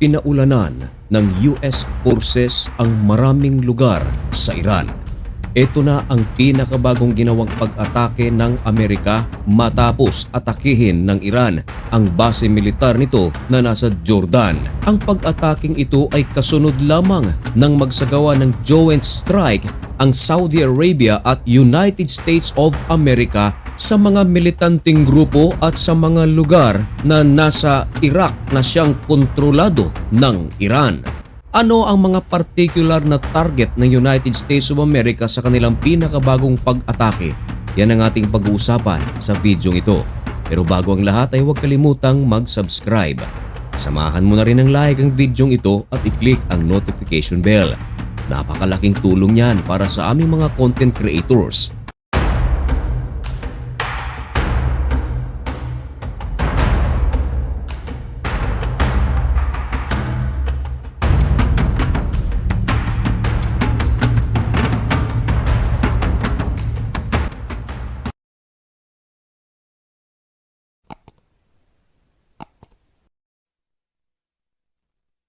Pinaulanan ng US forces ang maraming lugar sa Iran. Ito na ang pinakabagong ginawang pag-atake ng Amerika matapos atakihin ng Iran ang base militar nito na nasa Jordan. Ang pag-ataking ito ay kasunod lamang ng magsagawa ng joint strike ang Saudi Arabia at United States of America sa mga militanteng grupo at sa mga lugar na nasa Iraq na siyang kontrolado ng Iran. Ano ang mga particular na target ng United States of America sa kanilang pinakabagong pag-atake? Yan ang ating pag-uusapan sa video ito. Pero bago ang lahat ay huwag kalimutang mag-subscribe. Samahan mo na rin ng like ang video ito at i-click ang notification bell. Napakalaking tulong yan para sa aming mga content creators.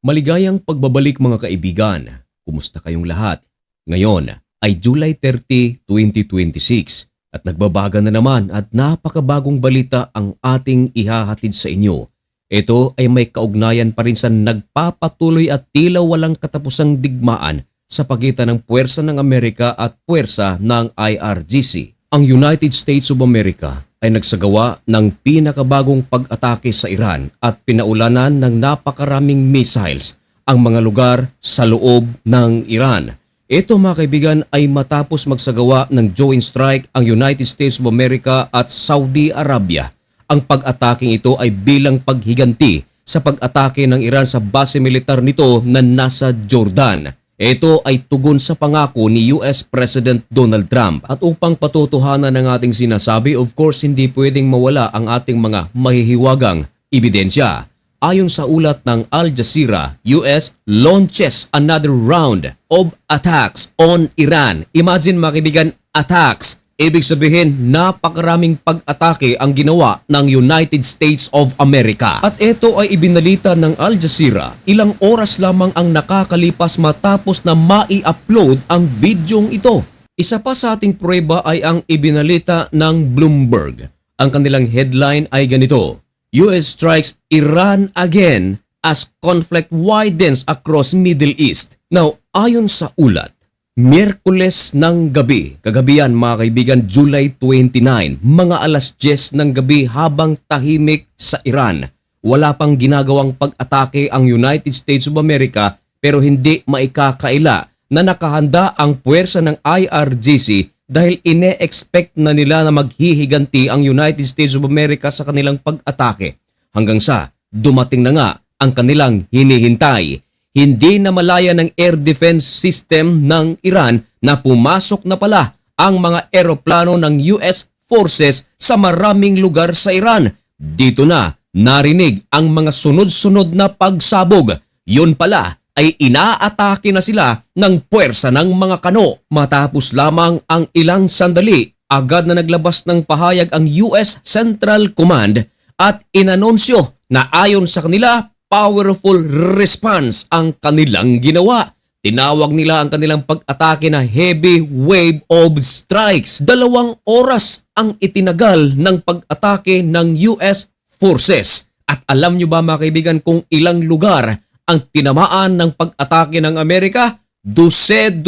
Maligayang pagbabalik mga kaibigan. Kumusta kayong lahat? Ngayon ay July 30, 2026 at nagbabaga na naman at napakabagong balita ang ating ihahatid sa inyo. Ito ay may kaugnayan pa rin sa nagpapatuloy at tila walang katapusang digmaan sa pagitan ng puwersa ng Amerika at puwersa ng IRGC. Ang United States of America ay nagsagawa ng pinakabagong pag-atake sa Iran at pinaulanan ng napakaraming missiles ang mga lugar sa loob ng Iran. Ito mga kaibigan ay matapos magsagawa ng joint strike ang United States of America at Saudi Arabia. Ang pag-ataking ito ay bilang paghiganti sa pag-atake ng Iran sa base militar nito na nasa Jordan. Ito ay tugon sa pangako ni US President Donald Trump. At upang patutuhanan ng ating sinasabi, of course hindi pwedeng mawala ang ating mga mahihiwagang ebidensya. Ayon sa ulat ng Al Jazeera, US launches another round of attacks on Iran. Imagine mga kaibigan, attacks. Ibig sabihin, napakaraming pag-atake ang ginawa ng United States of America. At ito ay ibinalita ng Al Jazeera ilang oras lamang ang nakakalipas matapos na mai-upload ang videong ito. Isa pa sa ating pruweba ay ang ibinalita ng Bloomberg. Ang kanilang headline ay ganito: US strikes Iran again as conflict widens across Middle East. Now, ayon sa ulat, Miyerkules ng gabi, kagabihan mga kaibigan, July 29, mga alas 10 ng gabi habang tahimik sa Iran. Wala pang ginagawang pag-atake ang United States of America pero hindi maikakaila na nakahanda ang puwersa ng IRGC dahil ine-expect na nila na maghihiganti ang United States of America sa kanilang pag-atake. Hanggang sa dumating na nga ang kanilang hinihintay. Hindi na malaya ng air defense system ng Iran na pumasok na pala ang mga eroplano ng US forces sa maraming lugar sa Iran. Dito na narinig ang mga sunod-sunod na pagsabog. Yun pala ay inaatake na sila ng puwersa ng mga kano. Matapos lamang ang ilang sandali, agad na naglabas ng pahayag ang US Central Command at inanunsyo na ayon sa kanila, powerful response ang kanilang ginawa. Tinawag nila ang kanilang pag-atake na heavy wave of strikes. 2 oras ang itinagal ng pag-atake ng US forces. At alam nyo ba mga kaibigan kung ilang lugar ang tinamaan ng pag-atake ng Amerika? 12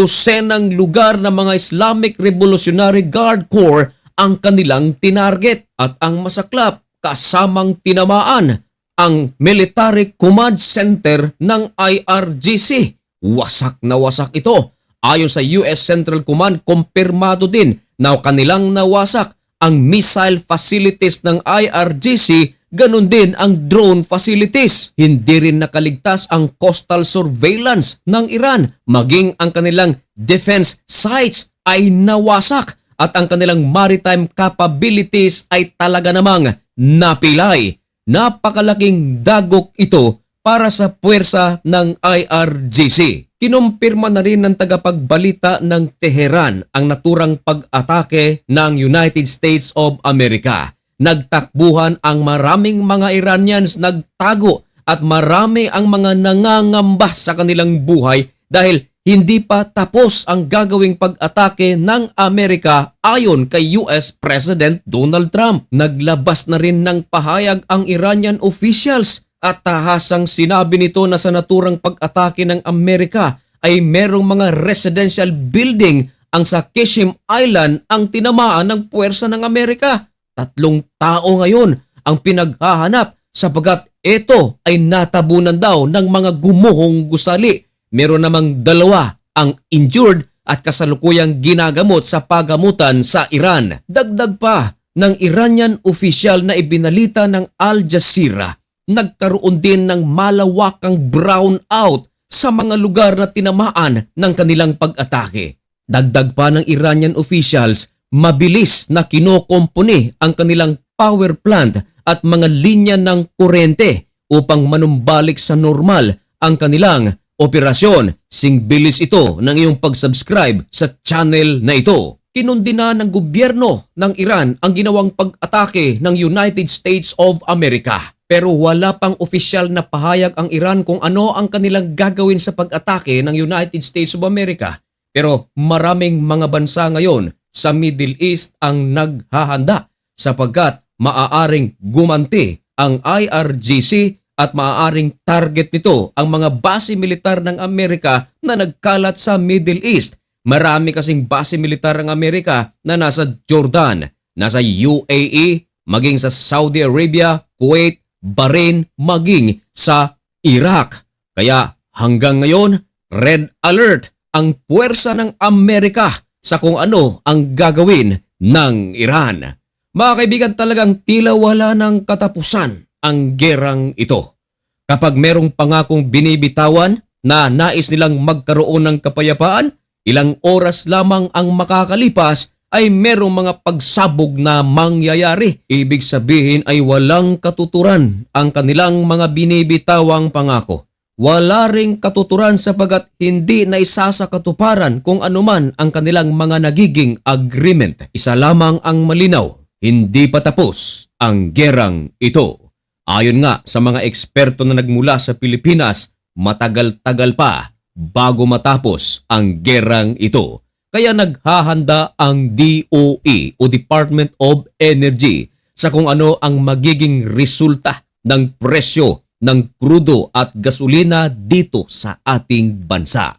ng lugar ng mga Islamic Revolutionary Guard Corps ang kanilang tinarget. At ang masaklap, kasamang tinamaan ang Military Command Center ng IRGC. Wasak na wasak ito. Ayon sa US Central Command, kumpirmado din na kanilang nawasak ang missile facilities ng IRGC, ganun din ang drone facilities. Hindi rin nakaligtas ang coastal surveillance ng Iran, maging ang kanilang defense sites ay nawasak at ang kanilang maritime capabilities ay talaga namang napilay. Napakalaking dagok ito para sa puwersa ng IRGC. Kinumpirma na rin ng tagapagbalita ng Tehran ang naturang pag-atake ng United States of America. Nagtakbuhan ang maraming mga Iranians nagtago at marami ang mga nangangamba sa kanilang buhay dahil hindi pa tapos ang gagawing pag-atake ng Amerika ayon kay US President Donald Trump. Naglabas na rin ng pahayag ang Iranian officials at tahasang sinabi nito na sa naturang pag-atake ng Amerika ay merong mga residential building ang sa Qasem Island ang tinamaan ng puwersa ng Amerika. 3 tao ngayon ang pinaghahanap sapagat ito ay natabunan daw ng mga gumuhong gusali. Meron namang 2 ang injured at kasalukuyang ginagamot sa pagamutan sa Iran. Dagdag pa ng Iranian official na ibinalita ng Al Jazeera, nagkaroon din ng malawakang brownout sa mga lugar na tinamaan ng kanilang pag-atake. Dagdag pa ng Iranian officials, mabilis na kinokompone ang kanilang power plant at mga linya ng kuryente upang manumbalik sa normal ang kanilang operasyon. Singbilis ito ng iyong pag-subscribe sa channel na ito. Kinundina ng gobyerno ng Iran ang ginawang pag-atake ng United States of America. Pero wala pang opisyal na pahayag ang Iran kung ano ang kanilang gagawin sa pag-atake ng United States of America. Pero maraming mga bansa ngayon sa Middle East ang naghahanda sapagkat maaaring gumanti ang IRGC at maaaring target nito ang mga base militar ng Amerika na nagkalat sa Middle East. Marami kasing base militar ng Amerika na nasa Jordan, nasa UAE, maging sa Saudi Arabia, Kuwait, Bahrain, maging sa Iraq. Kaya hanggang ngayon, red alert ang puwersa ng Amerika sa kung ano ang gagawin ng Iran. Mga kaibigan, talagang tila wala ng katapusan ang gerang ito. Kapag merong pangakong binibitawan na nais nilang magkaroon ng kapayapaan, ilang oras lamang ang makakalipas ay merong mga pagsabog na mangyayari. Ibig sabihin ay walang katuturan ang kanilang mga binibitawang pangako. Wala ring katuturan sapagat hindi na isasakatuparan kung anuman ang kanilang mga nagiging agreement. Isa lamang ang malinaw, hindi pa tapos ang gerang ito. Ayon nga sa mga eksperto na nagmula sa Pilipinas, matagal-tagal pa bago matapos ang gerang ito. Kaya naghahanda ang DOE o Department of Energy sa kung ano ang magiging resulta ng presyo ng krudo at gasolina dito sa ating bansa.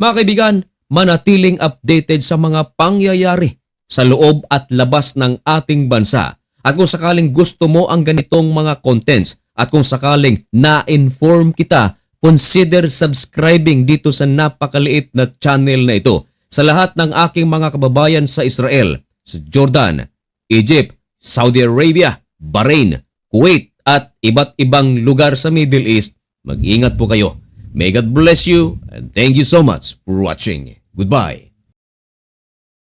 Mga kaibigan, manatiling updated sa mga pangyayari sa loob at labas ng ating bansa. At kung sakaling gusto mo ang ganitong mga contents at kung sakaling na-inform kita, consider subscribing dito sa napakaliit na channel na ito. Sa lahat ng aking mga kababayan sa Israel, sa Jordan, Egypt, Saudi Arabia, Bahrain, Kuwait at iba't ibang lugar sa Middle East, mag-ingat po kayo. May God bless you and thank you so much for watching. Goodbye.